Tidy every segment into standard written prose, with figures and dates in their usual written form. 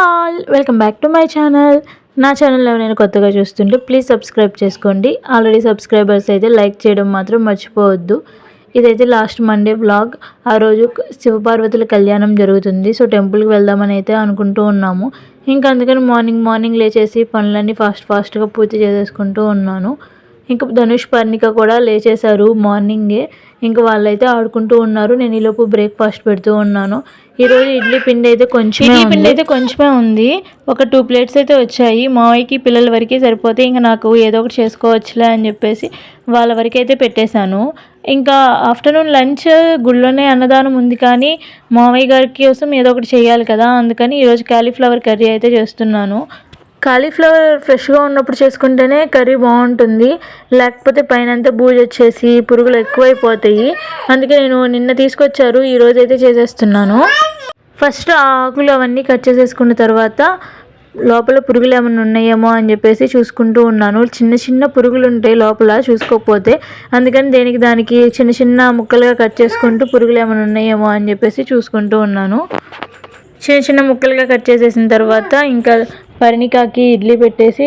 All welcome back to my channel. నా ఛానల్లో నేను కొత్తగా చూస్తుంటే ప్లీజ్ సబ్స్క్రైబ్ చేసుకోండి. ఆల్రెడీ సబ్స్క్రైబర్స్ అయితే లైక్ చేయడం మాత్రం మర్చిపోవద్దు. ఇదైతే లాస్ట్ మండే వ్లాగ్. ఆ రోజు శివపార్వతుల కళ్యాణం జరుగుతుంది. సో టెంపుల్కి వెళ్దామని అయితే అనుకుంటూ ఉన్నాము. ఇంకా అందుకని మార్నింగ్ లేచేసి పనులన్నీ ఫాస్ట్గా పూర్తి చేసేసుకుంటూ ఉన్నాను. ఇంకా ధనుష్ పర్ణిక కూడా లేచేశారు మార్నింగే. ఇంకా వాళ్ళైతే ఆడుకుంటూ ఉన్నారు. నేను ఈలోపు బ్రేక్ఫాస్ట్ పెడుతూ ఉన్నాను. ఈరోజు ఇడ్లీ పిండి అయితే కొంచెమే ఉంది. ఒక 2 ప్లేట్స్ అయితే వచ్చాయి. మావయ్యకి పిల్లల వరకు సరిపోతే ఇంకా నాకు ఏదో ఒకటి చేసుకోవచ్చులే అని చెప్పేసి వాళ్ళ వరకు అయితే పెట్టేశాను. ఇంకా ఆఫ్టర్నూన్ లంచ్ గుళ్ళోనే అన్నదానం ఉంది, కానీ మావయ్య గారి కోసం ఏదో ఒకటి చేయాలి కదా, అందుకని ఈరోజు కాలీఫ్లవర్ కర్రీ అయితే చేస్తున్నాను. కాలీఫ్లవర్ ఫ్రెష్గా ఉన్నప్పుడు చేసుకుంటేనే కర్రీ బాగుంటుంది, లేకపోతే పైనంతా బూజు వచ్చేసి పురుగులు ఎక్కువైపోతాయి. అందుకే నేను నిన్న తీసుకొచ్చారు, ఈరోజు అయితే చేసేస్తున్నాను. ఫస్ట్ ఆకులు అవన్నీ కట్ చేసేసుకున్న తర్వాత లోపల పురుగులు ఏమైనా ఉన్నాయేమో అని చెప్పేసి చూసుకుంటూ ఉన్నాను. చిన్న పురుగులు ఉంటాయి లోపల చూసుకోకపోతే, అందుకని దానికి చిన్న ముక్కలుగా కట్ చేసుకుంటూ పురుగులు ఏమైనా ఉన్నాయేమో అని చెప్పేసి చూసుకుంటూ ఉన్నాను. చిన్న ముక్కలుగా కట్ చేసేసిన తర్వాత ఇంకా పర్ణికాకి ఇడ్లీ పెట్టేసి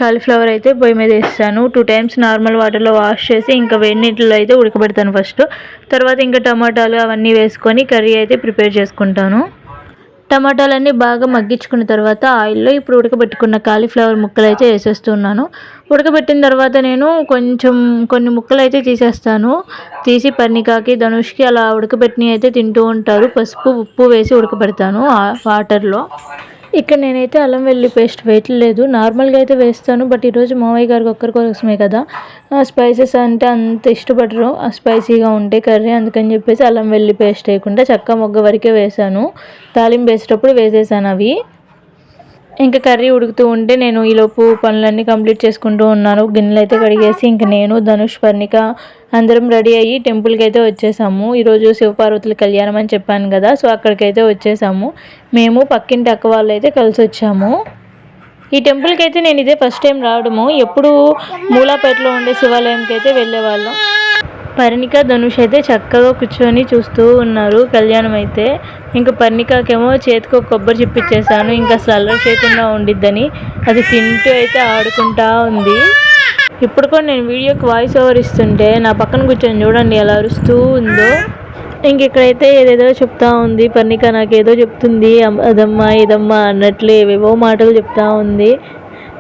కాలీఫ్లవర్ అయితే పొయ్యి మీద వేస్తాను. 2 times నార్మల్ వాటర్లో వాష్ చేసి ఇంకా వేడి నీటిలో అయితే ఉడకబెడతాను ఫస్ట్. తర్వాత ఇంకా టమాటాలు అవన్నీ వేసుకొని కర్రీ అయితే ప్రిపేర్ చేసుకుంటాను. టమాటాలన్నీ బాగా మగ్గించుకున్న తర్వాత ఆయిల్లో ఇప్పుడు ఉడకబెట్టుకున్న కాలీఫ్లవర్ ముక్కలు అయితే వేసేస్తున్నాను. ఉడకబెట్టిన తర్వాత నేను కొన్ని ముక్కలు అయితే తీసి పర్ణికాకి ధనుష్కి అలా ఉడకబెట్టినవి అయితే తింటూ ఉంటారు. పసుపు ఉప్పు వేసి ఉడకబెడతాను వాటర్లో. ఇక్కడ నేనైతే అల్లం వెల్లుల్లి పేస్ట్ వేయట్లేదు, నార్మల్గా అయితే వేస్తాను. బట్ ఈరోజు మావయ్య గారికి ఒక్కరి కోసమే కదా, స్పైసెస్ అంటే అంత ఇష్టపడరు, స్పైసీగా ఉంటే కర్రీ, అందుకని చెప్పేసి అల్లం వెల్లుల్లి పేస్ట్ వేయకుండా చక్క మొగ్గ వరకే వేసాను. తాలింపు వేసేటప్పుడు వేసేసాను అవి. ఇంకా కర్రీ ఉడుకుతూ ఉంటే నేను ఈలోపు పనులన్నీ కంప్లీట్ చేసుకుంటూ ఉన్నాను. గిన్నెలు అయితే కడిగేసి ఇంకా నేను ధనుష్ పర్ణిక అందరం రెడీ అయ్యి టెంపుల్కి అయితే వచ్చేసాము. ఈరోజు శివపార్వతుల కళ్యాణం అని చెప్పాను కదా, సో అక్కడికైతే వచ్చేసాము. మేము పక్కింటి అక్క వాళ్ళు అయితే కలిసి వచ్చాము. ఈ టెంపుల్కి అయితే నేను ఇదే ఫస్ట్ టైం రావడము. ఎప్పుడు మూలాపేటలో ఉండే శివాలయంకి అయితే వెళ్ళేవాళ్ళం. పర్ణిక ధనుష్ అయితే చక్కగా కూర్చొని చూస్తూ ఉన్నారు కళ్యాణం అయితే. ఇంకా పర్ణికాకేమో చేతికి ఒక కొబ్బరి చిప్పిచ్చేసాను, ఇంకా అసలు అల్లరి చేయకుండా ఉండిద్దని. అది తింటూ అయితే ఆడుకుంటా ఉంది. ఇప్పుడు కూడా నేను వీడియోకి వాయిస్ ఓవర్ ఇస్తుంటే నా పక్కన కూర్చొని చూడండి ఎలా అరుస్తూ ఉందో. ఇంక ఇక్కడైతే ఏదేదో చెప్తా ఉంది పర్ణిక, నాకేదో చెప్తుంది, అదమ్మా ఇదమ్మా అన్నట్లు ఏవేవో మాటలు చెప్తా ఉంది.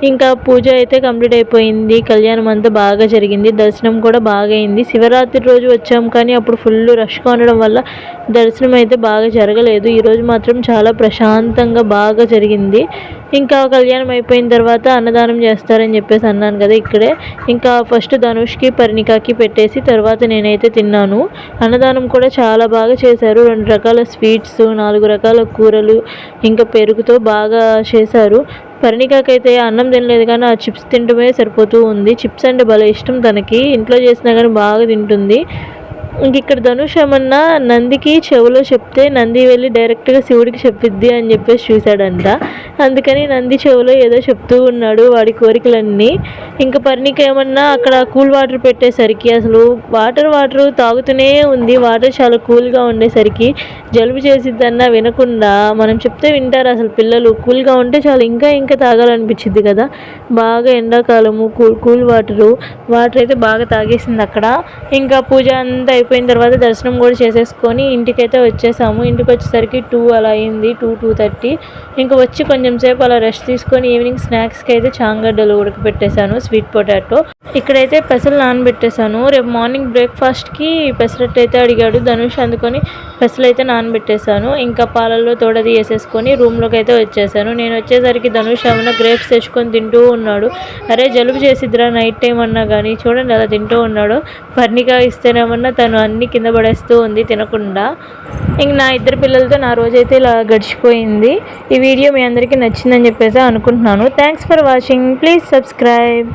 ఇంకా పూజ అయితే కంప్లీట్ అయిపోయింది. కళ్యాణం అంతా బాగా జరిగింది. దర్శనం కూడా బాగా అయింది. శివరాత్రి రోజు వచ్చాము, కానీ అప్పుడు ఫుల్ రష్గా ఉండడం వల్ల దర్శనం అయితే బాగా జరగలేదు. ఈరోజు మాత్రం చాలా ప్రశాంతంగా బాగా జరిగింది. ఇంకా కళ్యాణం అయిపోయిన తర్వాత అన్నదానం చేస్తారని చెప్పేసి అన్నాను కదా ఇక్కడే. ఇంకా ఫస్ట్ ధనుష్కి పర్ణికాకి పెట్టేసి తర్వాత నేనైతే తిన్నాను. అన్నదానం కూడా చాలా బాగా చేశారు. 2 రకాల స్వీట్స్, 4 రకాల కూరలు, ఇంకా పెరుగుతో బాగా చేశారు. పర్ణికాకైతే అన్నం తినలేదు, కానీ ఆ చిప్స్ తినడమే సరిపోతూ ఉంది. చిప్స్ అంటే భలే ఇష్టం తనకి, ఇంట్లో చేసినా కానీ బాగా తింటుంది. ఇంక ఇక్కడ ధనుష్ ఏమన్నా నందికి చెవిలో చెప్తే నంది వెళ్ళి డైరెక్ట్గా శివుడికి చెప్పిద్ది అని చెప్పేసి చూశాడంట. అందుకని నంది చెవిలో ఏదో చెప్తూ ఉన్నాడు వాడి కోరికలన్నీ. ఇంకా పర్ణిక ఏమన్నా అక్కడ కూల్ వాటర్ పెట్టేసరికి అసలు వాటర్ తాగుతూనే ఉంది. వాటర్ చాలా కూల్గా ఉండేసరికి జలుబు చేసిద్దన్నా వినకుండా, మనం చెప్తే వింటారు అసలు పిల్లలు, కూల్గా ఉంటే చాలా ఇంకా తాగాలనిపించింది కదా. బాగా ఎండాకాలము కూల్ వాటర్ అయితే బాగా తాగేసింది అక్కడ. ఇంకా పూజ అంతా అయిపోయిన తర్వాత దర్శనం కూడా చేసేసుకొని ఇంటికైతే వచ్చేసాము. ఇంటికి వచ్చేసరికి 2 అలా అయింది, 2:30. ఇంకా వచ్చి కొంచెం సేపు అలా రెస్ట్ తీసుకొని ఈవినింగ్ స్నాక్స్కి అయితే చాంగడ్డలు ఉడకపెట్టేశాను, స్వీట్ పొటాటో. ఇక్కడైతే పెసలు నానబెట్టేశాను. రేపు మార్నింగ్ బ్రేక్ఫాస్ట్కి పెసరట్టు అయితే అడిగాడు ధనుష్, అందుకొని పెసలు అయితే నానబెట్టేశాను. ఇంకా పాలల్లో తోడది వేసేసుకొని రూమ్లోకి అయితే వచ్చేసాను. నేను వచ్చేసరికి ధనుష్ ఏమన్నా గ్రేప్స్ తెచ్చుకొని తింటూ ఉన్నాడు. అరే జలుబు చేసిద్దిరా నైట్ టైం అన్నా కానీ, చూడండి అలా తింటూ ఉన్నాడు. పర్ణిక ఇస్తేనేమన్నా తను అన్ని కింద పడేస్తూ ఉంది తినకుండా. ఇంక నా 2 పిల్లలతో నా రోజైతే ఇలా గడిచిపోయింది. ఈ వీడియో మీ అందరికీ నచ్చిందని చెప్పేసి అనుకుంటున్నాను. Thanks for watching. Please subscribe.